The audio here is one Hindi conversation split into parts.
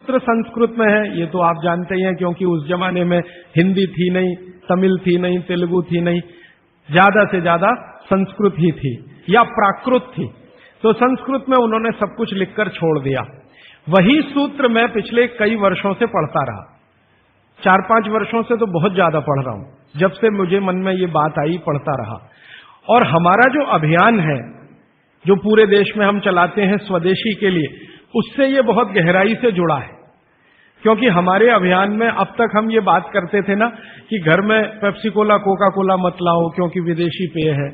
सूत्र संस्कृत में है, ये तो आप जानते ही हैं, क्योंकि उस जमाने में हिंदी थी नहीं, तमिल थी नहीं, तेलुगु थी नहीं, ज्यादा से ज्यादा संस्कृत ही थी या प्राकृत थी। तो संस्कृत में उन्होंने सब कुछ लिखकर छोड़ दिया। वही सूत्र मैं पिछले कई वर्षों से पढ़ता रहा, 4-5 वर्षों से तो बहुत ज्यादा पढ़ रहा हूं, जब से मुझे मन में ये बात आई पढ़ता रहा। और हमारा जो अभियान है जो पूरे देश में हम चलाते हैं स्वदेशी के लिए, उससे ये बहुत गहराई से जुड़ा है। क्योंकि हमारे अभियान में अब तक हम ये बात करते थे ना कि घर में पेप्सी कोला कोका कोला मत लाओ क्योंकि विदेशी पेय है।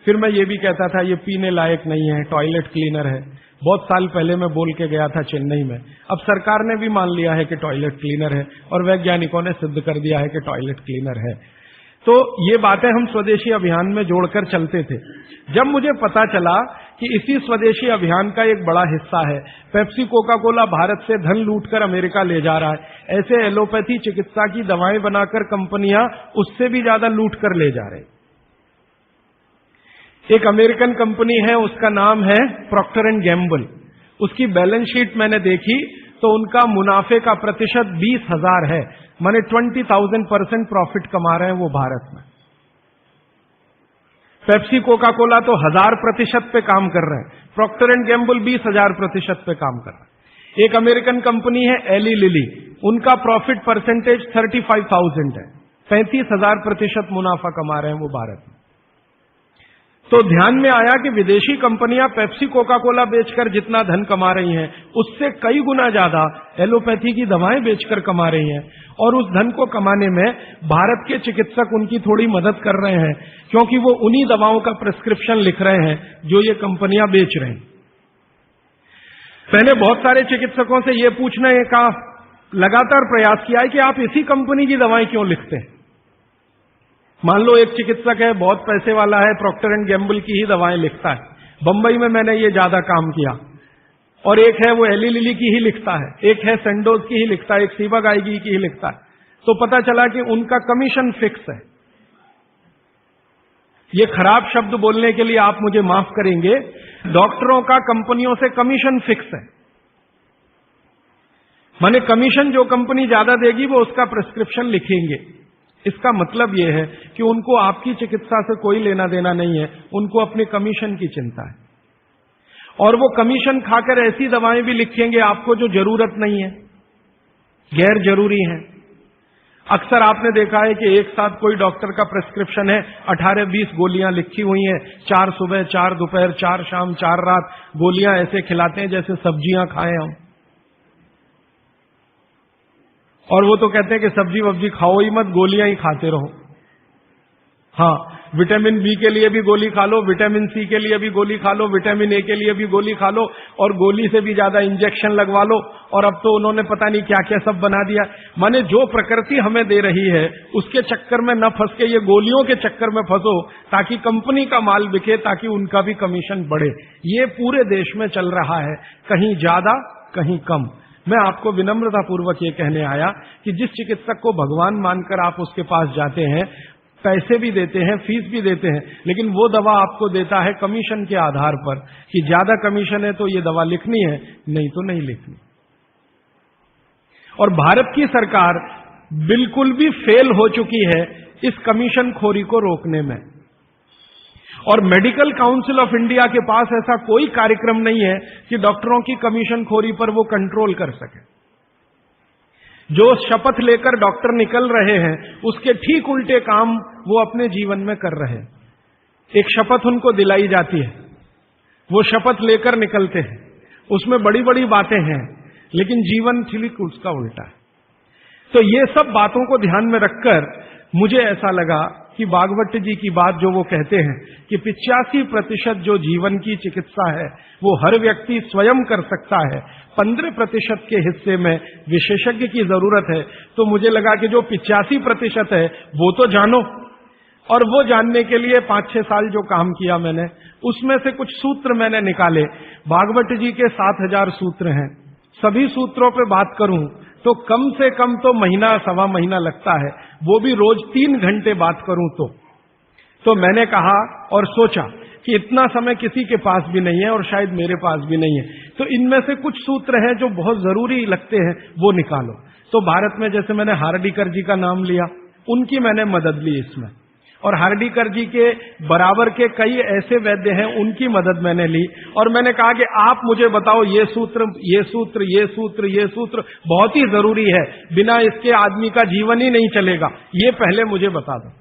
फिर मैं ये भी कहता था ये पीने लायक नहीं है, टॉयलेट क्लीनर है। बहुत साल पहले मैं बोल के गया था चेन्नई में, अब सरकार ने भी मान लिया है कि टॉयलेट क्लीनर है और वैज्ञानिकों ने सिद्ध कर दिया है कि टॉयलेट क्लीनर है। तो ये बातें हम स्वदेशी अभियान में जोड़कर चलते थे। जब मुझे पता चला कि इसी स्वदेशी अभियान का एक बड़ा हिस्सा है पेप्सी कोका कोला भारत से धन लूटकर अमेरिका ले जा रहा है, ऐसे एलोपैथी चिकित्सा की दवाएं बनाकर कंपनियां उससे भी ज्यादा लूट कर ले जा रहे। एक अमेरिकन कंपनी है, उसका नाम है प्रॉक्टर एंड गैम्बल। उसकी बैलेंस शीट मैंने देखी तो उनका मुनाफे का प्रतिशत 20,000 है, माने 20,000% प्रॉफिट कमा रहे हैं वो भारत में। पेप्सी कोका कोला तो 1000% पे काम कर रहे हैं, प्रॉक्टर एंड गैम्बल 20,000% पे काम कर रहे हैं। एक अमेरिकन कंपनी है एली लिली, उनका प्रॉफिट परसेंटेज 35,000 है, 35,000% मुनाफा कमा रहे हैं वो भारत में। तो ध्यान में आया कि विदेशी कंपनियां पेप्सी कोका कोला बेचकर जितना धन कमा रही हैं, उससे कई गुना ज्यादा एलोपैथी की दवाएं बेचकर कमा रही हैं। और उस धन को कमाने में भारत के चिकित्सक उनकी थोड़ी मदद कर रहे हैं, क्योंकि वो उन्हीं दवाओं का प्रिस्क्रिप्शन लिख रहे हैं जो ये कंपनियां बेच रहे हैं। मैंने बहुत सारे चिकित्सकों से ये पूछने का लगातार प्रयास किया है कि आप इसी कंपनी की दवाएं क्यों लिखते हैं। मान लो एक चिकित्सक है, बहुत पैसे वाला है, प्रॉक्टर एंड गैम्बल की ही दवाएं लिखता है। बंबई में मैंने ये ज्यादा काम किया। और एक है वो एली लिली की ही लिखता है, एक है सेंडोज की ही लिखता है, एक सीबागाइगी की ही लिखता है। तो पता चला कि उनका कमीशन फिक्स है। ये खराब शब्द बोलने के लिए आप मुझे माफ करेंगे, डॉक्टरों का कंपनियों से कमीशन फिक्स है। माने कमीशन जो कंपनी ज्यादा देगी वो उसका प्रिस्क्रिप्शन लिखेंगे। इसका मतलब यह है कि उनको आपकी चिकित्सा से कोई लेना देना नहीं है, उनको अपने कमीशन की चिंता है। और वो कमीशन खाकर ऐसी दवाएं भी लिखेंगे आपको जो जरूरत नहीं है, गैर जरूरी है। अक्सर आपने देखा है कि एक साथ कोई डॉक्टर का प्रिस्क्रिप्शन है, 18-20 गोलियां लिखी हुई हैं, 4 सुबह 4 दोपहर 4 शाम 4 रात गोलियां ऐसे खिलाते हैं जैसे सब्जियां खाएं हम। और वो तो कहते हैं कि सब्जी वब्जी खाओ ही मत, गोलियां ही खाते रहो। हाँ, विटामिन बी के लिए भी गोली खा लो, विटामिन सी के लिए भी गोली खा लो, विटामिन ए के लिए भी गोली खा लो, और गोली से भी ज्यादा इंजेक्शन लगवा लो। और अब तो उन्होंने पता नहीं क्या क्या सब बना दिया। माने जो प्रकृति हमें दे रही है उसके चक्कर में न फंस के ये गोलियों के चक्कर में फंसो, ताकि कंपनी का माल बिके, ताकि उनका भी कमीशन बढ़े। ये पूरे देश में चल रहा है, कहीं ज्यादा कहीं कम। मैं आपको विनम्रतापूर्वक ये कहने आया कि जिस चिकित्सक को भगवान मानकर आप उसके पास जाते हैं, पैसे भी देते हैं, फीस भी देते हैं, लेकिन वो दवा आपको देता है कमीशन के आधार पर कि ज्यादा कमीशन है तो ये दवा लिखनी है, नहीं तो नहीं लिखनी। और भारत की सरकार बिल्कुल भी फेल हो चुकी है इस कमीशन खोरी को रोकने में। और मेडिकल काउंसिल ऑफ इंडिया के पास ऐसा कोई कार्यक्रम नहीं है कि डॉक्टरों की कमीशन खोरी पर वो कंट्रोल कर सके। जो शपथ लेकर डॉक्टर निकल रहे हैं उसके ठीक उल्टे काम वो अपने जीवन में कर रहे हैं। एक शपथ उनको दिलाई जाती है, वो शपथ लेकर निकलते हैं, उसमें बड़ी बड़ी बातें हैं, लेकिन जीवन ठीक उसका उल्टा है। तो ये सब बातों को ध्यान में रखकर मुझे ऐसा लगा कि भागवत जी की बात जो वो कहते हैं कि 85% जो जीवन की चिकित्सा है वो हर व्यक्ति स्वयं कर सकता है, 15% के हिस्से में विशेषज्ञ की जरूरत है। तो मुझे लगा कि जो 85% है वो तो जानो। और वो जानने के लिए 5-6 साल जो काम किया मैंने, उसमें से कुछ सूत्र मैंने निकाले। भागवत जी के 7000 सूत्र हैं, सभी सूत्रों पे बात करूं तो कम से कम तो महीना सवा महीना लगता है, वो भी रोज 3 घंटे बात करूं तो मैंने कहा और सोचा कि इतना समय किसी के पास भी नहीं है और शायद मेरे पास भी नहीं है, तो इनमें से कुछ सूत्र हैं जो बहुत जरूरी लगते हैं, वो निकालो। तो भारत में जैसे मैंने हार्डीकर जी का नाम लिया, उनकी मैंने मदद ली इसमें, और हार्डीकर जी के बराबर के कई ऐसे वैद्य हैं, उनकी मदद मैंने ली, और मैंने कहा कि आप मुझे बताओ ये सूत्र, ये सूत्र, ये सूत्र, ये सूत्र बहुत ही जरूरी है, बिना इसके आदमी का जीवन ही नहीं चलेगा, ये पहले मुझे बता दो।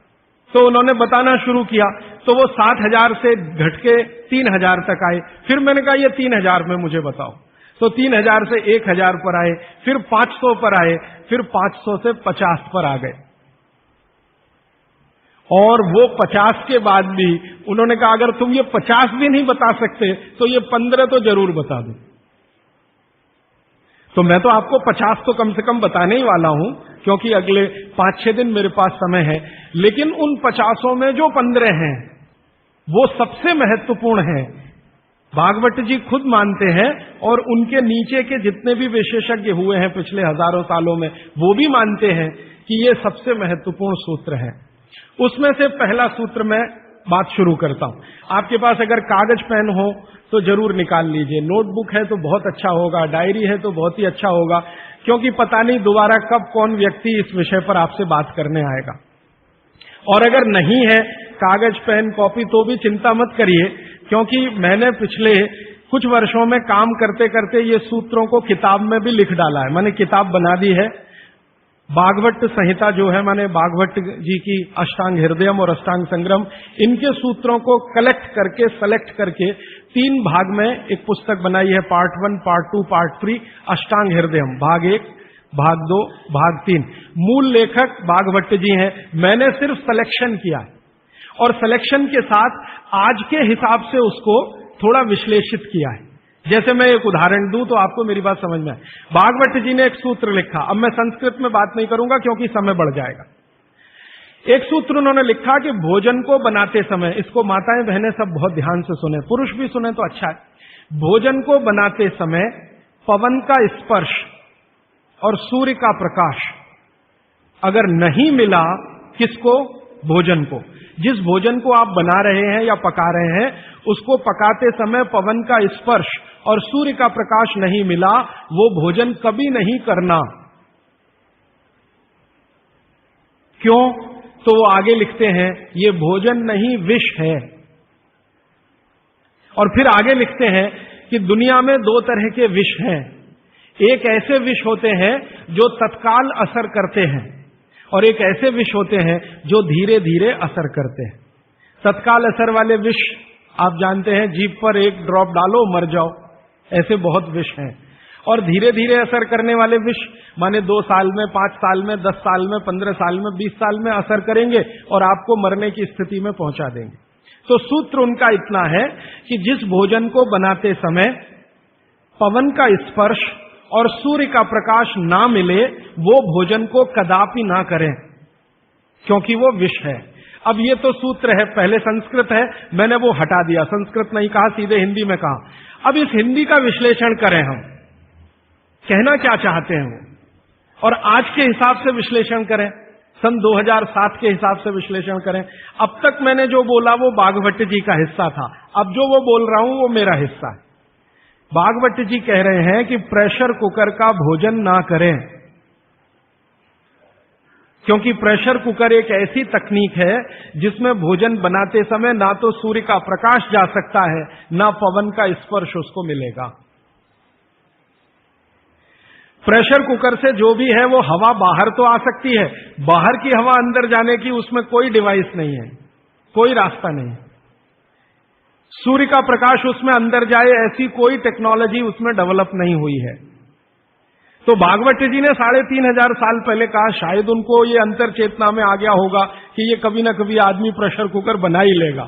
तो उन्होंने बताना शुरू किया, तो वो 7,000 से घट के 3,000 तक आए। फिर मैंने कहा ये 3,000 में मुझे बताओ, तो 3,000 से 1,000 पर आए, फिर 500 पर आए, फिर 500 से 50 पर आ गए। और वो 50 के बाद भी उन्होंने कहा अगर तुम ये 50 भी नहीं बता सकते तो ये 15 तो जरूर बता दो। तो मैं तो आपको 50 तो कम से कम बताने ही वाला हूं, क्योंकि अगले 5-6 दिन मेरे पास समय है, लेकिन उन 50 में जो 15 हैं वो सबसे महत्वपूर्ण हैं। भागवत जी खुद मानते हैं, और उनके नीचे के जितने भी विशेषज्ञ हुए हैं पिछले हजारों सालों में, वो भी मानते हैं कि ये सबसे महत्वपूर्ण सूत्र है। उसमें से पहला सूत्र मैं बात शुरू करता हूं। आपके पास अगर कागज पेन हो तो जरूर निकाल लीजिए, नोटबुक है तो बहुत अच्छा होगा, डायरी है तो बहुत ही अच्छा होगा, क्योंकि पता नहीं दोबारा कब कौन व्यक्ति इस विषय पर आपसे बात करने आएगा। और अगर नहीं है कागज पेन कॉपी तो भी चिंता मत करिए, क्योंकि मैंने पिछले कुछ वर्षों में काम करते करते ये सूत्रों को किताब में भी लिख डाला है। मैंने किताब बना दी है, भागवत संहिता जो है, माने भागवत जी की अष्टांग हृदयम और अष्टांग संग्रम, इनके सूत्रों को कलेक्ट करके, सेलेक्ट करके 3 भाग में एक पुस्तक बनाई है, पार्ट 1, पार्ट 2, पार्ट 3, अष्टांग हृदयम, भाग 1, भाग 2, भाग 3। मूल लेखक भागवत जी हैं, मैंने सिर्फ सिलेक्शन किया है, और सिलेक्शन के साथ आज के हिसाब से उसको थोड़ा विश्लेषित किया है। जैसे मैं एक उदाहरण दूं तो आपको मेरी बात समझ में आए। भागवत जी ने एक सूत्र लिखा, अब मैं संस्कृत में बात नहीं करूंगा क्योंकि समय बढ़ जाएगा। एक सूत्र उन्होंने लिखा कि भोजन को बनाते समय, इसको माताएं बहनें सब बहुत ध्यान से सुने, पुरुष भी सुने तो अच्छा है। भोजन को बनाते समय पवन का स्पर्श और सूर्य का प्रकाश अगर नहीं मिला, किसको? भोजन को। जिस भोजन को आप बना रहे हैं या पका रहे हैं, उसको पकाते समय पवन का स्पर्श और सूर्य का प्रकाश नहीं मिला, वो भोजन कभी नहीं करना। क्यों? तो वो आगे लिखते हैं ये भोजन नहीं विष है। और फिर आगे लिखते हैं कि दुनिया में 2 तरह के विष हैं। एक ऐसे विष होते हैं जो तत्काल असर करते हैं, और एक ऐसे विष होते हैं जो धीरे धीरे असर करते हैं। तत्काल असर वाले विष आप जानते हैं, जीभ पर 1 ड्रॉप डालो मर जाओ, ऐसे बहुत विष हैं। और धीरे धीरे असर करने वाले विष माने 2 साल में, 5 साल में, 10 साल में, 15 साल में, 20 साल में असर करेंगे और आपको मरने की स्थिति में पहुंचा देंगे। तो सूत्र उनका इतना है कि जिस भोजन को बनाते समय पवन का स्पर्श और सूर्य का प्रकाश ना मिले, वो भोजन को कदापि ना करें, क्योंकि वो विष है। अब ये तो सूत्र है, पहले संस्कृत है, मैंने वो हटा दिया, संस्कृत नहीं कहा, सीधे हिंदी में कहा। अब इस हिंदी का विश्लेषण करें, हम कहना क्या चाहते हैं वो, और आज के हिसाब से विश्लेषण करें, सन 2007 के हिसाब से विश्लेषण करें। अब तक मैंने जो बोला वो भागवत जी का हिस्सा था, अब जो वो बोल रहा हूं वो मेरा हिस्सा है। भागवत जी कह रहे हैं कि प्रेशर कुकर का भोजन ना करें, क्योंकि प्रेशर कुकर एक ऐसी तकनीक है जिसमें भोजन बनाते समय ना तो सूर्य का प्रकाश जा सकता है, ना पवन का स्पर्श उसको मिलेगा। प्रेशर कुकर से जो भी है वो हवा बाहर तो आ सकती है, बाहर की हवा अंदर जाने की उसमें कोई डिवाइस नहीं है, कोई रास्ता नहीं। सूर्य का प्रकाश उसमें अंदर जाए ऐसी कोई टेक्नोलॉजी उसमें डेवलप नहीं हुई है। तो भागवत जी ने 3500 साल पहले कहा, शायद उनको ये अंतर चेतना में आ गया होगा कि ये कभी ना कभी आदमी प्रेशर कुकर बना ही लेगा।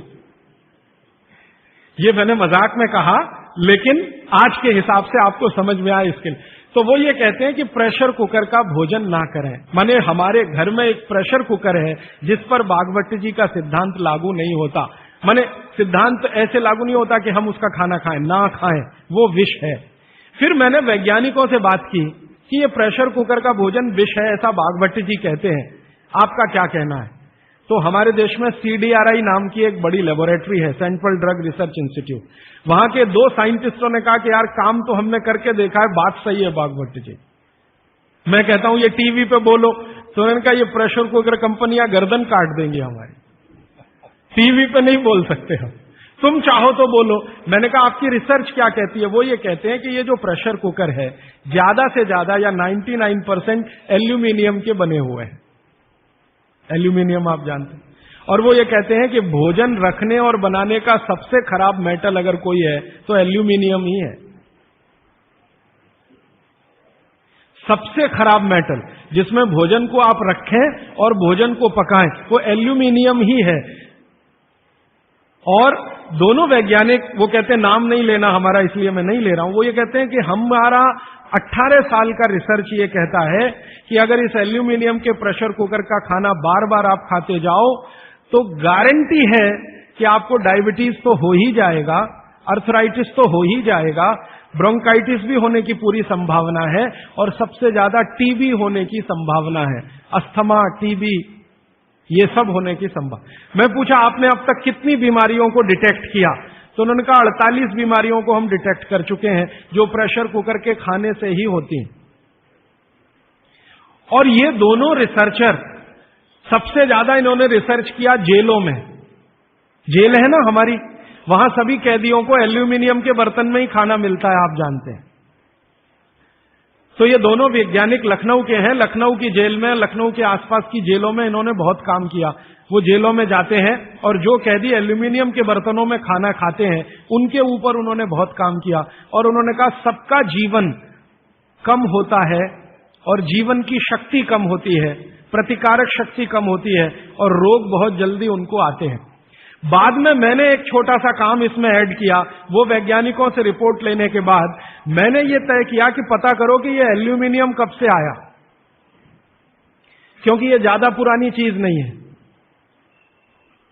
ये मैंने मजाक में कहा, लेकिन आज के हिसाब से आपको समझ में आए इसके लिए। तो वो ये कहते हैं कि प्रेशर कुकर का भोजन ना करें। माने हमारे घर में एक प्रेशर कुकर है जिस पर भागवत जी का सिद्धांत लागू नहीं होता। माने सिद्धांत ऐसे लागू नहीं होता कि हम उसका खाना खाएं, ना खाएं, वो विष है। फिर मैंने वैज्ञानिकों से बात की कि ये प्रेशर कुकर का भोजन विष है, ऐसा भागवत जी कहते हैं, आपका क्या कहना है? तो हमारे देश में CDRI नाम की एक बड़ी लेबोरेटरी है, सेंट्रल ड्रग रिसर्च इंस्टीट्यूट। वहां के 2 साइंटिस्टों ने कहा कि यार काम तो हमने करके देखा है, बात सही है बागवती जी। मैं कहता हूं ये टीवी पे बोलो, तो उन्होंने कहा ये प्रेशर कुकर कंपनियां गर्दन काट देंगी हमारी, टीवी पे नहीं बोल सकते हम, तुम चाहो तो बोलो। मैंने कहा आपकी रिसर्च क्या कहती है? वो ये कहते हैं कि ये जो प्रेशर कुकर है ज्यादा से ज्यादा या 99% एल्यूमिनियम के बने हुए हैं। एल्यूमिनियम आप जानते हैं। और वो ये कहते हैं कि भोजन रखने और बनाने का सबसे खराब मेटल अगर कोई है तो एल्यूमिनियम ही है। सबसे खराब मेटल जिसमें भोजन को आप रखें और भोजन को पकाएं वो एल्यूमिनियम ही है। और दोनों वैज्ञानिक, वो कहते हैं नाम नहीं लेना हमारा, इसलिए मैं नहीं ले रहा हूं, वो ये कहते हैं कि हमारा 18 साल का रिसर्च ये कहता है कि अगर इस एल्यूमिनियम के प्रेशर कुकर का खाना बार बार आप खाते जाओ तो गारंटी है कि आपको डायबिटीज तो हो ही जाएगा, अर्थराइटिस तो हो ही जाएगा, ब्रोंकाइटिस भी होने की पूरी संभावना है और सबसे ज्यादा टीबी होने की संभावना है। अस्थमा, टीबी, ये सब होने की संभावना। मैं पूछा आपने अब तक कितनी बीमारियों को डिटेक्ट किया? तो उन्होंने कहा 48 बीमारियों को हम डिटेक्ट कर चुके हैं जो प्रेशर कुकर के खाने से ही होती हैं। और ये दोनों रिसर्चर सबसे ज्यादा इन्होंने रिसर्च किया जेलों में। जेल है ना हमारी, वहां सभी कैदियों को एल्यूमिनियम के बर्तन में ही खाना मिलता है, आप जानते हैं। तो ये दोनों वैज्ञानिक लखनऊ के हैं। लखनऊ की जेल में, लखनऊ के आसपास की जेलों में इन्होंने बहुत काम किया। वो जेलों में जाते हैं और जो कैदी एल्यूमिनियम के बर्तनों में खाना खाते हैं उनके ऊपर उन्होंने बहुत काम किया। और उन्होंने कहा सबका जीवन कम होता है और जीवन की शक्ति कम होती है, प्रतिकारक शक्ति कम होती है और रोग बहुत जल्दी उनको आते हैं। बाद में मैंने एक छोटा सा काम इसमें ऐड किया। वो वैज्ञानिकों से रिपोर्ट लेने के बाद मैंने ये तय किया कि पता करो कि ये एल्यूमिनियम कब से आया, क्योंकि ये ज्यादा पुरानी चीज नहीं है।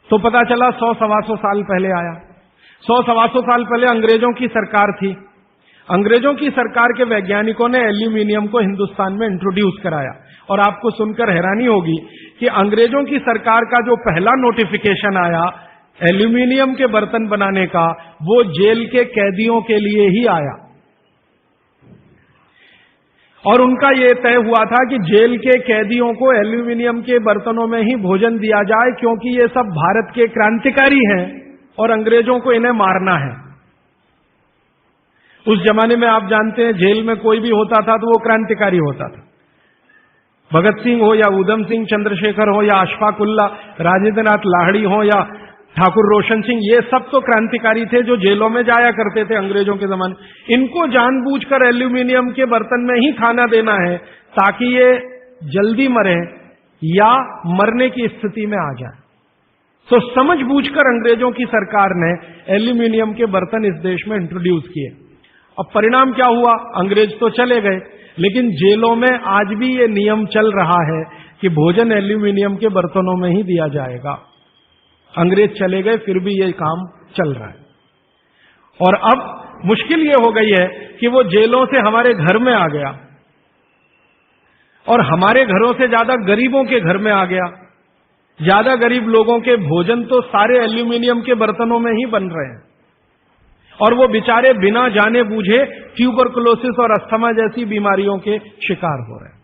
तो पता चला 100-125 साल पहले आया। 100-125 साल पहले अंग्रेजों की सरकार थी। अंग्रेजों की सरकार के वैज्ञानिकों ने एल्यूमिनियम को हिंदुस्तान में इंट्रोड्यूस कराया। और आपको सुनकर हैरानी होगी कि अंग्रेजों की सरकार का जो पहला नोटिफिकेशन आया एल्यूमिनियम के बर्तन बनाने का, वो जेल के कैदियों के लिए ही आया। और उनका यह तय हुआ था कि जेल के कैदियों को एल्यूमिनियम के बर्तनों में ही भोजन दिया जाए, क्योंकि ये सब भारत के क्रांतिकारी हैं और अंग्रेजों को इन्हें मारना है। उस जमाने में आप जानते हैं जेल में कोई भी होता था तो वो क्रांतिकारी होता था। भगत सिंह हो या उधम सिंह, चंद्रशेखर हो या अशफाक उल्ला, राजेंद्र नाथ लाहिड़ी हो या ठाकुर रोशन सिंह, ये सब तो क्रांतिकारी थे जो जेलों में जाया करते थे अंग्रेजों के जमाने। इनको जानबूझकर एल्यूमिनियम के बर्तन में ही खाना देना है ताकि ये जल्दी मरे या मरने की स्थिति में आ जाए। तो समझबूझकर अंग्रेजों की सरकार ने एल्यूमिनियम के बर्तन इस देश में इंट्रोड्यूस किए। अब परिणाम क्या हुआ? अंग्रेज तो चले गए, लेकिन जेलों में आज भी ये नियम चल रहा है कि भोजन एल्यूमिनियम के बर्तनों में ही दिया जाएगा। अंग्रेज चले गए फिर भी ये काम चल रहा है। और अब मुश्किल ये हो गई है कि वो जेलों से हमारे घर में आ गया और हमारे घरों से ज्यादा गरीबों के घर में आ गया। ज्यादा गरीब लोगों के भोजन तो सारे एल्यूमिनियम के बर्तनों में ही बन रहे हैं और वो बेचारे बिना जाने बूझे ट्यूबरकुलोसिस और अस्थमा जैसी बीमारियों के शिकार हो रहे हैं।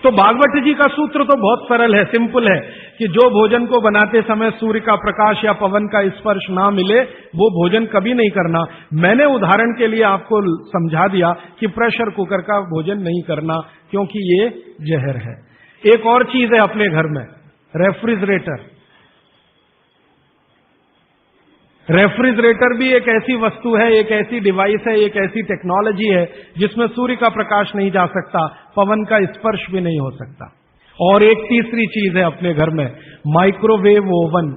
तो भागवत जी का सूत्र तो बहुत सरल है, सिंपल है कि जो भोजन को बनाते समय सूर्य का प्रकाश या पवन का स्पर्श ना मिले वो भोजन कभी नहीं करना। मैंने उदाहरण के लिए आपको समझा दिया कि प्रेशर कुकर का भोजन नहीं करना क्योंकि ये जहर है। एक और चीज है अपने घर में, रेफ्रिजरेटर। रेफ्रिजरेटर भी एक ऐसी वस्तु है, एक ऐसी डिवाइस है, एक ऐसी टेक्नोलॉजी है जिसमें सूर्य का प्रकाश नहीं जा सकता, पवन का स्पर्श भी नहीं हो सकता। और एक तीसरी चीज है अपने घर में, माइक्रोवेव ओवन।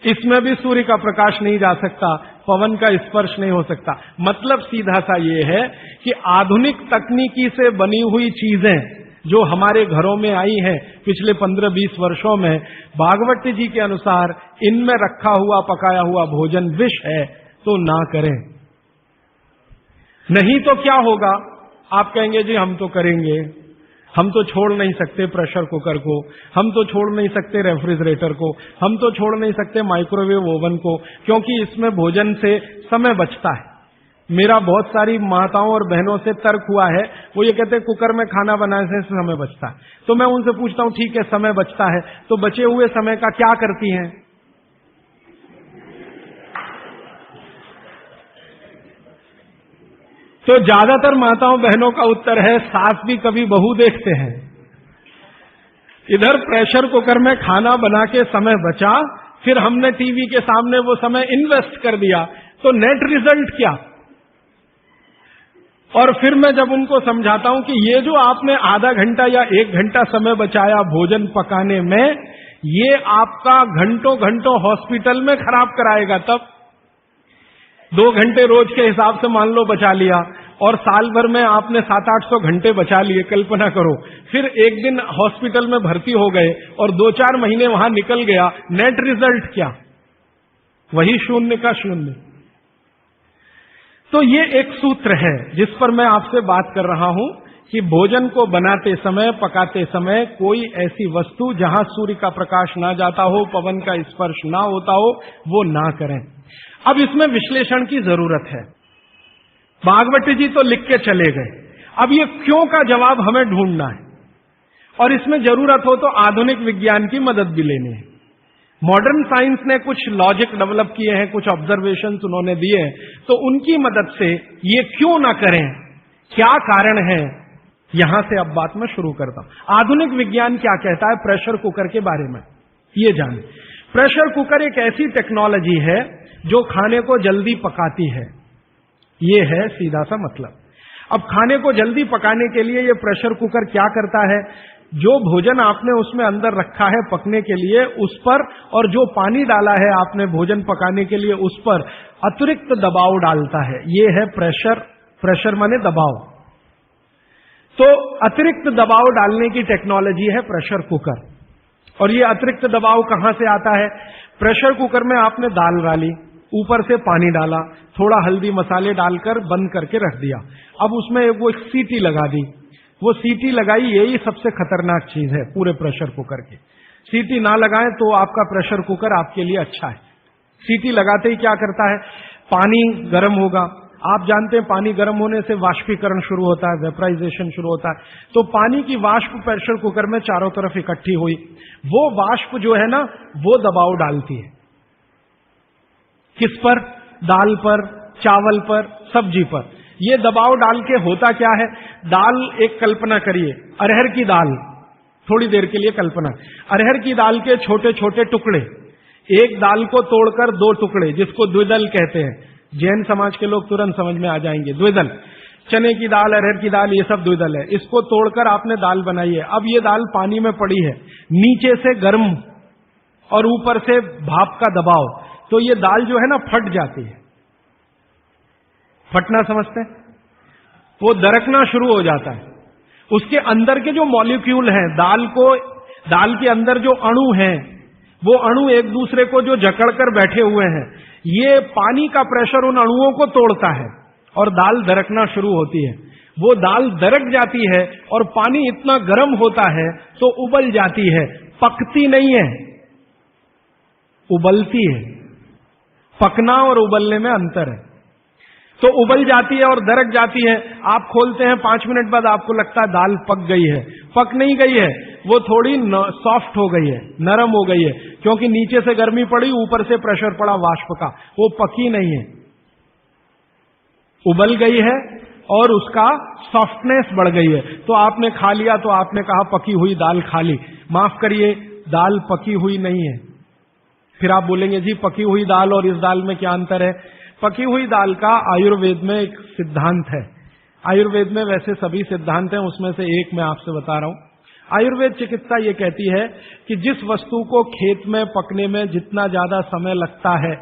इसमें भी सूर्य का प्रकाश नहीं जा सकता, पवन का स्पर्श नहीं हो सकता। मतलब सीधा सा ये है कि आधुनिक तकनीकी से बनी हुई चीजें जो हमारे घरों में आई हैं पिछले 15-20 वर्षों में, भागवत जी के अनुसार इनमें रखा हुआ पकाया हुआ भोजन विष है, तो ना करें। नहीं तो क्या होगा? आप कहेंगे जी हम तो करेंगे, हम तो छोड़ नहीं सकते प्रेशर कुकर को, हम तो छोड़ नहीं सकते रेफ्रिजरेटर को, हम तो छोड़ नहीं सकते माइक्रोवेव ओवन को, क्योंकि इसमें भोजन से समय बचता है। मेरा बहुत सारी माताओं और बहनों से तर्क हुआ है, वो ये कहते हैं कुकर में खाना बनाने से समय बचता है। तो मैं उनसे पूछता हूं ठीक है समय बचता है, तो बचे हुए समय का क्या करती हैं? तो ज्यादातर माताओं बहनों का उत्तर है सास भी कभी बहू देखते हैं। इधर प्रेशर कुकर में खाना बना के समय बचा, फिर हमने टीवी के सामने वो समय इन्वेस्ट कर दिया, तो नेट रिजल्ट क्या? और फिर मैं जब उनको समझाता हूं कि ये जो आपने आधा घंटा या 1 घंटा समय बचाया भोजन पकाने में, ये आपका घंटों घंटों हॉस्पिटल में खराब कराएगा। तब 2 घंटे रोज के हिसाब से मान लो बचा लिया, और साल भर में आपने 700-800 घंटे बचा लिए, कल्पना करो। फिर एक दिन हॉस्पिटल में भर्ती हो गए और 2-4 महीने वहां निकल गया, नेट रिजल्ट क्या? वही 0 का 0। तो ये एक सूत्र है जिस पर मैं आपसे बात कर रहा हूं कि भोजन को बनाते समय, पकाते समय कोई ऐसी वस्तु जहां सूर्य का प्रकाश ना जाता हो, पवन का स्पर्श ना होता हो, वो ना करें। अब इसमें विश्लेषण की जरूरत है। भागवती जी तो लिख के चले गए, अब ये क्यों का जवाब हमें ढूंढना है, और इसमें जरूरत हो तो आधुनिक विज्ञान की मदद भी लेनी है। मॉडर्न साइंस ने कुछ लॉजिक डेवलप किए हैं, कुछ ऑब्जर्वेशंस उन्होंने दिए हैं, तो उनकी मदद से ये क्यों ना करें, क्या कारण है, यहां से अब बात मैं शुरू करता हूं। आधुनिक विज्ञान क्या कहता है प्रेशर कुकर के बारे में, ये जाने। प्रेशर कुकर एक ऐसी टेक्नोलॉजी है जो खाने को जल्दी पकाती है, ये है सीधा सा मतलब। अब खाने को जल्दी पकाने के लिए ये प्रेशर कुकर क्या करता है, जो भोजन आपने उसमें अंदर रखा है पकने के लिए उस पर, और जो पानी डाला है आपने भोजन पकाने के लिए उस पर अतिरिक्त दबाव डालता है। ये है प्रेशर। प्रेशर माने दबाव। तो अतिरिक्त दबाव डालने की टेक्नोलॉजी है प्रेशर कुकर। और ये अतिरिक्त दबाव कहां से आता है? प्रेशर कुकर में आपने दाल डाली, ऊपर से पानी डाला, थोड़ा हल्दी मसाले डालकर बंद करके रख दिया। अब उसमें वो एक सीटी लगा दी, वो सीटी लगाई, यही सबसे खतरनाक चीज है पूरे प्रेशर कुकर की। सीटी ना लगाएं तो आपका प्रेशर कुकर आपके लिए अच्छा है। सीटी लगाते ही क्या करता है, पानी गर्म होगा। आप जानते हैं पानी गर्म होने से वाष्पीकरण शुरू होता है, वेपराइजेशन शुरू होता है। तो पानी की वाष्प प्रेशर कुकर में चारों तरफ इकट्ठी हुई, वो वाष्प जो है ना वो दबाव डालती है। किस पर? दाल पर, चावल पर, सब्जी पर। ये दबाव डाल के होता क्या है, दाल एक कल्पना करिए, अरहर की दाल, थोड़ी देर के लिए कल्पना, अरहर की दाल के छोटे छोटे टुकड़े, एक दाल को तोड़कर 2 टुकड़े, जिसको द्विदल कहते हैं। जैन समाज के लोग तुरंत समझ में आ जाएंगे। द्विदल, चने की दाल, अरहर की दाल, ये सब द्विदल है। इसको तोड़कर आपने दाल बनाई है। अब ये दाल पानी में पड़ी है, नीचे से गर्म और ऊपर से भाप का दबाव, तो ये दाल जो है ना फट जाती है। फटना समझते हैं? वो दरकना शुरू हो जाता है। उसके अंदर के जो मॉलिक्यूल हैं, दाल के अंदर जो अणु हैं, वो अणु एक दूसरे को जो जकड़कर बैठे हुए हैं, ये पानी का प्रेशर उन अणुओं को तोड़ता है और दाल दरकना शुरू होती है। वो दाल दरक जाती है और पानी इतना गर्म होता है तो उबल जाती है, पकती नहीं है, उबलती है। पकना और उबलने में अंतर है। तो उबल जाती है और दरक जाती है। आप खोलते हैं, 5 मिनट बाद आपको लगता है दाल पक गई है। पक नहीं गई है, वो थोड़ी सॉफ्ट हो गई है, नरम हो गई है, क्योंकि नीचे से गर्मी पड़ी, ऊपर से प्रेशर पड़ा वाष्प का, वो पकी नहीं है, उबल गई है और उसका सॉफ्टनेस बढ़ गई है। तो आपने खा लिया तो आपने कहा पकी हुई दाल खा ली। माफ करिए, दाल पकी हुई नहीं है। फिर आप बोलेंगे जी पकी हुई दाल और इस दाल में क्या अंतर है? पकी हुई दाल का आयुर्वेद में एक सिद्धांत है। आयुर्वेद में वैसे सभी सिद्धांत हैं, उसमें से एक मैं आपसे बता रहा हूं। आयुर्वेद चिकित्सा ये कहती है कि जिस वस्तु को खेत में पकने में जितना ज्यादा समय लगता है,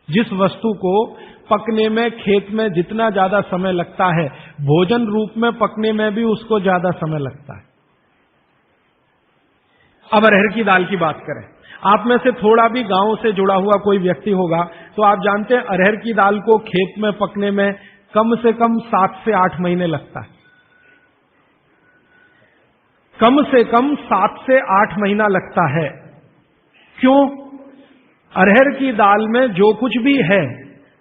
जिस वस्तु को पकने में खेत में जितना ज्यादा समय लगता है, भोजन रूप में पकने में भी उसको ज्यादा समय लगता है। अब अरहर की दाल की बात करें, आप में से थोड़ा भी गांव से जुड़ा हुआ कोई व्यक्ति होगा तो आप जानते हैं अरहर की दाल को खेत में पकने में कम से कम 7 से 8 महीने लगता है। कम से कम 7 से 8 महीना लगता है। क्यों? अरहर की दाल में जो कुछ भी है,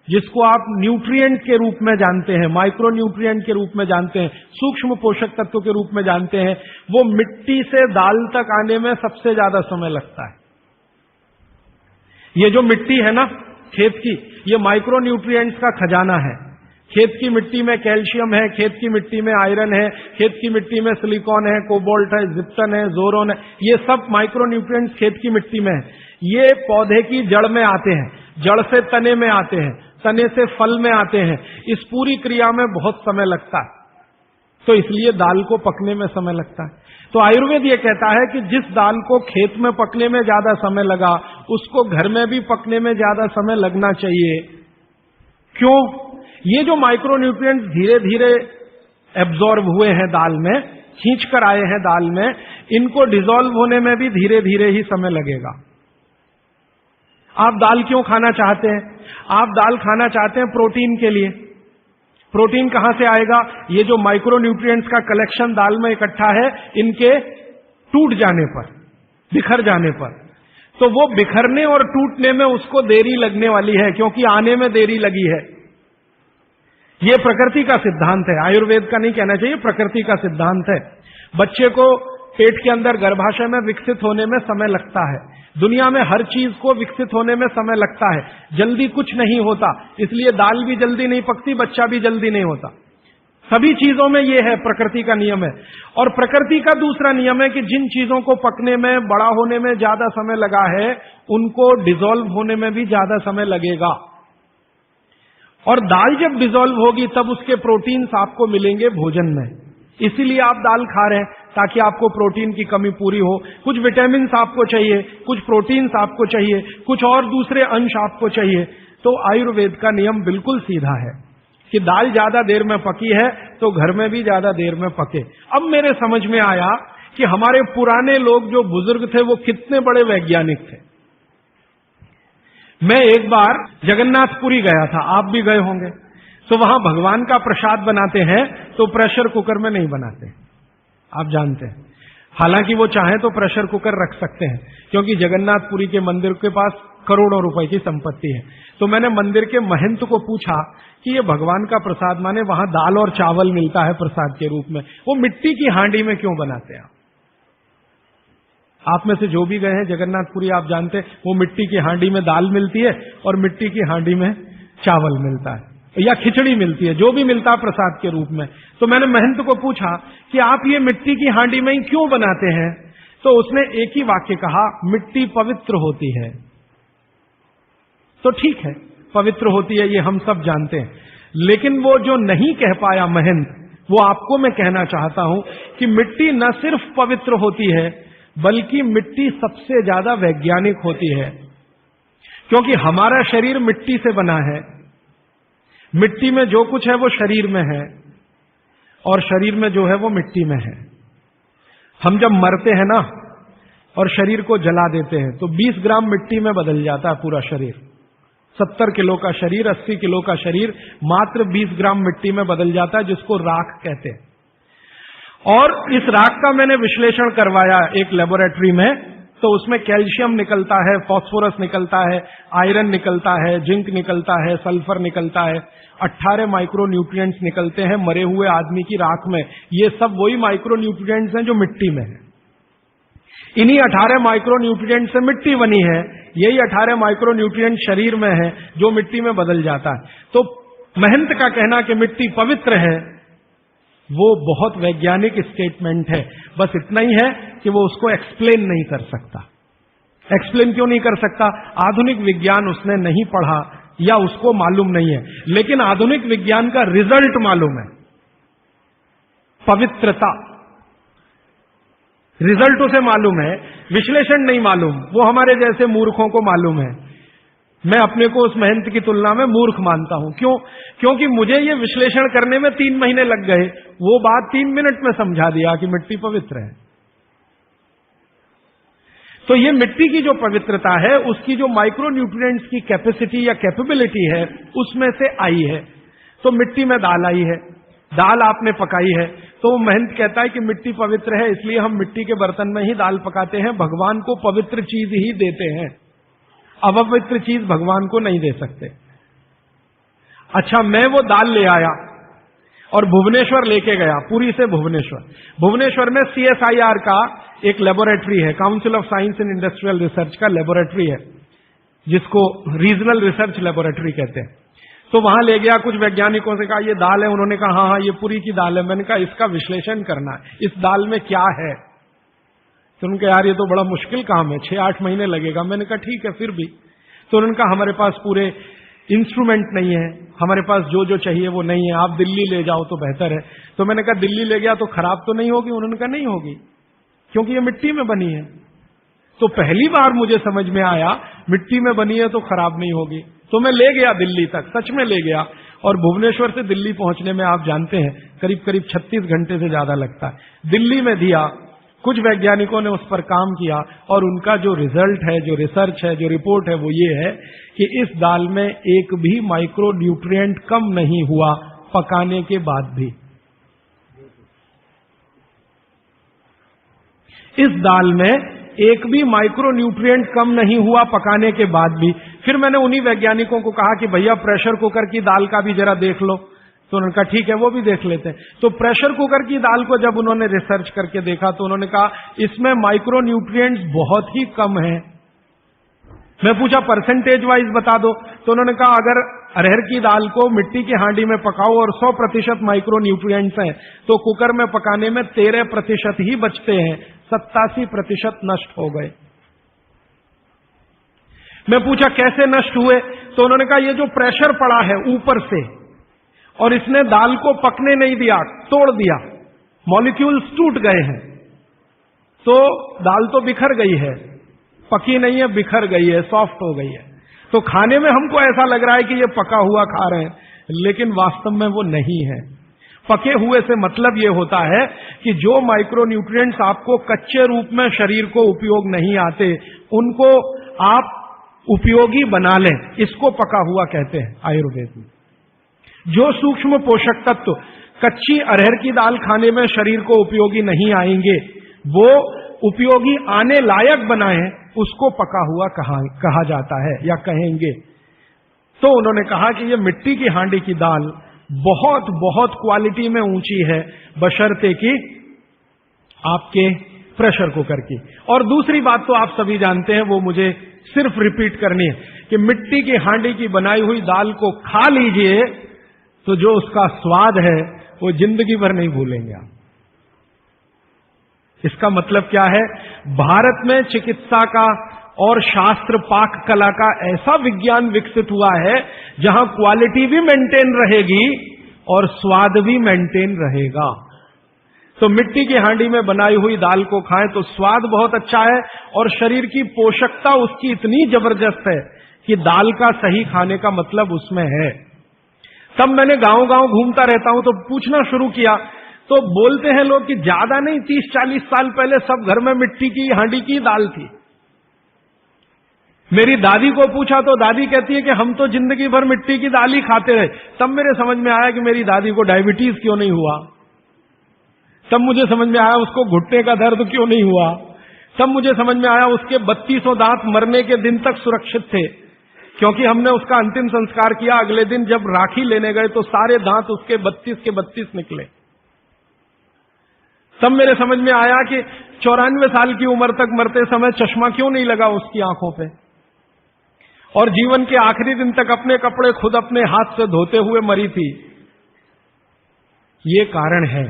जिसको आप न्यूट्रिएंट के रूप में जानते हैं, माइक्रो न्यूट्रिएंट के रूप में जानते हैं, सूक्ष्म पोषक तत्व के रूप में जानते हैं, वो मिट्टी से दाल तक आने में सबसे ज्यादा समय लगता है। ये जो मिट्टी है ना खेत की, ये माइक्रो न्यूट्रिएंट्स का खजाना है। खेत की मिट्टी में कैल्शियम है, खेत की मिट्टी में आयरन है, खेत की मिट्टी में सिलिकॉन है, कोबाल्ट है, जिप्सन है, जोरोन है, ये सब माइक्रो न्यूट्रिएंट्स खेत की मिट्टी में है। ये पौधे की जड़ में आते हैं, जड़ से तने में आते हैं, तने से फल में आते हैं। इस पूरी क्रिया में बहुत समय लगता है, तो इसलिए दाल को पकने में समय लगता है। तो आयुर्वेद ये कहता है कि जिस दाल को खेत में पकने में ज्यादा समय लगा, उसको घर में भी पकने में ज्यादा समय लगना चाहिए। क्यों? ये जो माइक्रो न्यूट्रिएंट्स धीरे धीरे एब्जॉर्ब हुए हैं दाल में, खींच कर आए हैं दाल में, इनको डिसॉल्व होने में भी धीरे धीरे ही समय लगेगा। आप दाल क्यों खाना चाहते हैं? आप दाल खाना चाहते हैं प्रोटीन के लिए। प्रोटीन कहां से आएगा? ये जो माइक्रो न्यूट्रिएंट्स का कलेक्शन दाल में इकट्ठा है, इनके टूट जाने पर, बिखर जाने पर, तो वो बिखरने और टूटने में उसको देरी लगने वाली है, क्योंकि आने में देरी लगी है। ये प्रकृति का सिद्धांत है, आयुर्वेद का नहीं कहना चाहिए, प्रकृति का सिद्धांत है। बच्चे को पेट के अंदर गर्भाशय में विकसित होने में समय लगता है। दुनिया में हर चीज को विकसित होने में समय लगता है, जल्दी कुछ नहीं होता। इसलिए दाल भी जल्दी नहीं पकती, बच्चा भी जल्दी नहीं होता। सभी चीजों में यह है, प्रकृति का नियम है। और प्रकृति का दूसरा नियम है कि जिन चीजों को पकने में, बड़ा होने में ज्यादा समय लगा है, उनको डिसॉल्व होने में भी ज्यादा समय लगेगा। और दाल जब डिसॉल्व होगी तब उसके प्रोटीन्स आपको मिलेंगे भोजन में। इसीलिए आप दाल खा रहे हैं, ताकि आपको प्रोटीन की कमी पूरी हो। कुछ विटामिन आपको चाहिए, कुछ प्रोटीन्स आपको चाहिए, कुछ और दूसरे अंश आपको चाहिए। तो आयुर्वेद का नियम बिल्कुल सीधा है कि दाल ज्यादा देर में पकी है तो घर में भी ज्यादा देर में पके। अब मेरे समझ में आया कि हमारे पुराने लोग जो बुजुर्ग थे वो कितने बड़े वैज्ञानिक थे। मैं एक बार जगन्नाथपुरी गया था, आप भी गए होंगे। तो वहां भगवान का प्रसाद बनाते हैं तो प्रेशर कुकर में नहीं बनाते, आप जानते हैं। हालांकि वो चाहे तो प्रेशर कुकर रख सकते हैं, क्योंकि जगन्नाथपुरी के मंदिर के पास करोड़ों रुपए की संपत्ति है। तो मैंने मंदिर के महंत को पूछा कि ये भगवान का प्रसाद, माने वहां दाल और चावल मिलता है प्रसाद के रूप में, वो मिट्टी की हांडी में क्यों बनाते हैं? आप में से जो भी गए हैं जगन्नाथपुरी, आप जानते हैं वो मिट्टी की हांडी में दाल मिलती है और मिट्टी की हांडी में चावल मिलता है या खिचड़ी मिलती है, जो भी मिलता है प्रसाद के रूप में। तो मैंने महंत को पूछा कि आप ये मिट्टी की हांडी में ही क्यों बनाते हैं? तो उसने एक ही वाक्य कहा, मिट्टी पवित्र होती है। तो ठीक है, पवित्र होती है, ये हम सब जानते हैं। लेकिन वो जो नहीं कह पाया महंत, वो आपको मैं कहना चाहता हूं कि मिट्टी न सिर्फ पवित्र होती है, बल्कि मिट्टी सबसे ज्यादा वैज्ञानिक होती है। क्योंकि हमारा शरीर मिट्टी से बना है, मिट्टी में जो कुछ है वो शरीर में है, और शरीर में जो है वो मिट्टी में है। हम जब मरते हैं ना और शरीर को जला देते हैं तो 20 ग्राम मिट्टी में बदल जाता है पूरा शरीर। 70 किलो का शरीर, 80 किलो का शरीर मात्र 20 ग्राम मिट्टी में बदल जाता है, जिसको राख कहते हैं। और इस राख का मैंने विश्लेषण करवाया एक लेबोरेटरी में, तो उसमें कैल्शियम निकलता है, फास्फोरस निकलता है, आयरन निकलता है, जिंक निकलता है, सल्फर निकलता है, 18 माइक्रो न्यूट्रिएंट्स निकलते हैं मरे हुए आदमी की राख में। ये सब वही माइक्रो न्यूट्रिएंट्स हैं जो मिट्टी में है। इन्हीं 18 माइक्रो न्यूट्रिएंट से मिट्टी बनी है, यही 18 माइक्रो न्यूट्रिएंट शरीर में है जो मिट्टी में बदल जाता है। तो महंत का कहना कि मिट्टी पवित्र है, वो बहुत वैज्ञानिक स्टेटमेंट है। बस इतना ही है कि वो उसको एक्सप्लेन नहीं कर सकता। एक्सप्लेन क्यों नहीं कर सकता? आधुनिक विज्ञान उसने नहीं पढ़ा या उसको मालूम नहीं है। लेकिन आधुनिक विज्ञान का रिजल्ट मालूम है, पवित्रता। रिजल्ट उसे मालूम है, विश्लेषण नहीं मालूम। वो हमारे जैसे मूर्खों को मालूम है। मैं अपने को उस महंत की तुलना में मूर्ख मानता हूं। क्यों? क्योंकि मुझे ये विश्लेषण करने में 3 महीने लग गए, वो बात 3 मिनट में समझा दिया कि मिट्टी पवित्र है। तो ये मिट्टी की जो पवित्रता है, उसकी जो माइक्रो न्यूट्रिएंट्स की कैपेसिटी या कैपेबिलिटी है, उसमें से आई है। तो मिट्टी में दाल आई है, दाल आपने पकाई है, तो महंत कहता है कि मिट्टी पवित्र है, इसलिए हम मिट्टी के बर्तन में ही दाल पकाते हैं, भगवान को पवित्र चीज ही देते हैं, अपवित्र चीज भगवान को नहीं दे सकते। अच्छा, मैं वो दाल ले आया और भुवनेश्वर लेके गया, पुरी से भुवनेश्वर। भुवनेश्वर में CSIR का एक लेबोरेटरी है, council of science and industrial research का लेबोरेटरी है, जिसको रीजनल रिसर्च लेबोरेटरी कहते हैं। तो वहां ले गया, कुछ वैज्ञानिकों से कहा ये दाल है, उन्होंने कहा हाँ हाँ ये पुरी की दाल है। मैंने कहा इसका विश्लेषण करना है, इस दाल में क्या है। तो उन्होंने कहा यार ये तो बड़ा मुश्किल काम है, 6-8 महीने लगेगा। मैंने कहा ठीक है फिर भी। तो उन्होंने कहा हमारे पास पूरे इंस्ट्रूमेंट नहीं है, हमारे पास जो जो चाहिए वो नहीं है, आप दिल्ली ले जाओ तो बेहतर है। तो मैंने कहा दिल्ली ले गया तो खराब तो नहीं होगी? उन्होंने कहा नहीं होगी, क्योंकि ये मिट्टी में बनी है। तो पहली बार मुझे समझ में आया मिट्टी में बनी है तो खराब नहीं होगी। तो मैं ले गया दिल्ली तक, सच में ले गया। और भुवनेश्वर से दिल्ली पहुंचने में आप जानते हैं करीब करीब 36 घंटे से ज्यादा लगता है। दिल्ली में दिया, कुछ वैज्ञानिकों ने उस पर काम किया और उनका जो रिजल्ट है, जो रिसर्च है, जो रिपोर्ट है, वो ये है कि इस दाल में एक भी माइक्रो न्यूट्रिएंट कम नहीं हुआ पकाने के बाद भी। इस दाल में एक भी माइक्रो न्यूट्रिएंट कम नहीं हुआ पकाने के बाद भी। फिर मैंने उन्हीं वैज्ञानिकों को कहा कि भैया प्रेशर कुकर की दाल का भी जरा देख लो। तो उन्होंने कहा ठीक है वो भी देख लेते हैं। तो प्रेशर कुकर की दाल को जब उन्होंने रिसर्च करके देखा तो उन्होंने कहा इसमें माइक्रो न्यूट्रिएंट्स बहुत ही कम है। मैं पूछा परसेंटेज वाइज बता दो। तो उन्होंने कहा अगर अरहर की दाल को मिट्टी की हांडी में पकाओ और 100% माइक्रो न्यूट्रिएंट्स हैं तो कुकर में पकाने में 13% ही बचते हैं, 87% नष्ट हो गए। मैं पूछा कैसे नष्ट हुए? तो उन्होंने कहा ये जो प्रेशर पड़ा है ऊपर से और इसने दाल को पकने नहीं दिया, तोड़ दिया, मॉलिक्यूल्स टूट गए हैं, तो दाल तो बिखर गई है, पकी नहीं है, बिखर गई है, सॉफ्ट हो गई है। तो खाने में हमको ऐसा लग रहा है कि ये पका हुआ खा रहे हैं, लेकिन वास्तव में वो नहीं है। पके हुए से मतलब ये होता है कि जो माइक्रो न्यूट्रिएंट्स आपको कच्चे रूप में शरीर को उपयोग नहीं आते, उनको आप उपयोगी बना लें, इसको पका हुआ कहते हैं आयुर्वेद में। जो सूक्ष्म पोषक तत्व कच्ची अरहर की दाल खाने में शरीर को उपयोगी नहीं आएंगे, वो उपयोगी आने लायक बनाएं, उसको पका हुआ कहा जाता है या कहेंगे। तो उन्होंने कहा कि ये मिट्टी की हांडी की दाल बहुत बहुत क्वालिटी में ऊंची है, बशर्ते कि आपके प्रेशर कुकर की। और दूसरी बात तो आप सभी जानते हैं, वो मुझे सिर्फ रिपीट करनी है कि मिट्टी की हांडी की बनाई हुई दाल को खा लीजिए तो जो उसका स्वाद है वो जिंदगी भर नहीं भूलेंगे आप। इसका मतलब क्या है? भारत में चिकित्सा का और शास्त्र पाक कला का ऐसा विज्ञान विकसित हुआ है जहां क्वालिटी भी मेंटेन रहेगी और स्वाद भी मेंटेन रहेगा। तो मिट्टी की हांडी में बनाई हुई दाल को खाएं तो स्वाद बहुत अच्छा है और शरीर की पोषकता उसकी इतनी जबरदस्त है कि दाल का सही खाने का मतलब उसमें है। तब मैंने गांव गांव घूमता रहता हूं तो पूछना शुरू किया, तो बोलते हैं लोग कि ज्यादा नहीं, 30-40 साल पहले सब घर में मिट्टी की हांडी की दाल थी। मेरी दादी को पूछा तो दादी कहती है कि हम तो जिंदगी भर मिट्टी की दाल ही खाते रहे। तब मेरे समझ में आया कि मेरी दादी को डायबिटीज क्यों नहीं हुआ। तब मुझे समझ में आया उसको घुटने का दर्द क्यों नहीं हुआ। तब मुझे समझ में आया उसके 3200 दांत मरने के दिन तक सुरक्षित थे, क्योंकि हमने उसका अंतिम संस्कार किया। अगले दिन जब राखी लेने गए तो सारे दांत उसके 32 के 32 निकले। तब मेरे समझ में आया कि 94 साल की उम्र तक मरते समय चश्मा क्यों नहीं लगा उसकी आंखों पे, और जीवन के आखिरी दिन तक अपने कपड़े खुद अपने हाथ से धोते हुए मरी थी। ये कारण है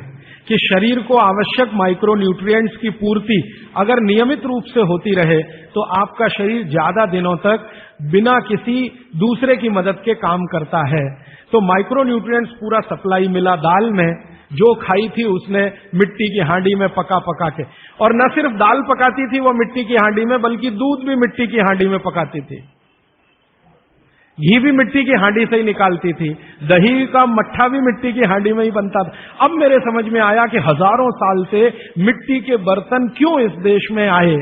कि शरीर को आवश्यक माइक्रो न्यूट्रिएंट्स की पूर्ति अगर नियमित रूप से होती रहे तो आपका शरीर ज्यादा दिनों तक बिना किसी दूसरे की मदद के काम करता है। तो माइक्रो न्यूट्रिएंट्स पूरा सप्लाई मिला दाल में, जो खाई थी उसने मिट्टी की हांडी में पका पका के। और न सिर्फ दाल पकाती थी वो मिट्टी की हांडी में, बल्कि दूध भी मिट्टी की हांडी में पकाती थी, घी भी मिट्टी की हांडी से ही निकालती थी, दही का मट्ठा भी मिट्टी की हांडी में ही बनता था। अब मेरे समझ में आया कि हजारों साल से मिट्टी के बर्तन क्यों इस देश में आए।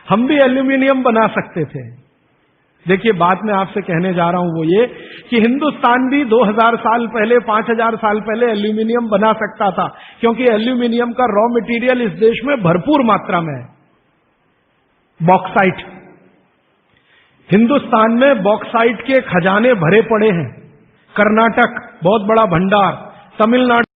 हम भी एल्यूमिनियम बना सकते थे, देखिए, बात मैं आपसे कहने जा रहा हूं वो ये कि हिंदुस्तान भी 2000 साल पहले, 5000 साल पहले एल्यूमिनियम बना सकता था, क्योंकि एल्यूमिनियम का रॉ मटेरियल इस देश में भरपूर मात्रा में है। बॉक्साइट, हिंदुस्तान में बॉक्साइट के खजाने भरे पड़े हैं। कर्नाटक बहुत बड़ा भंडार, तमिलनाडु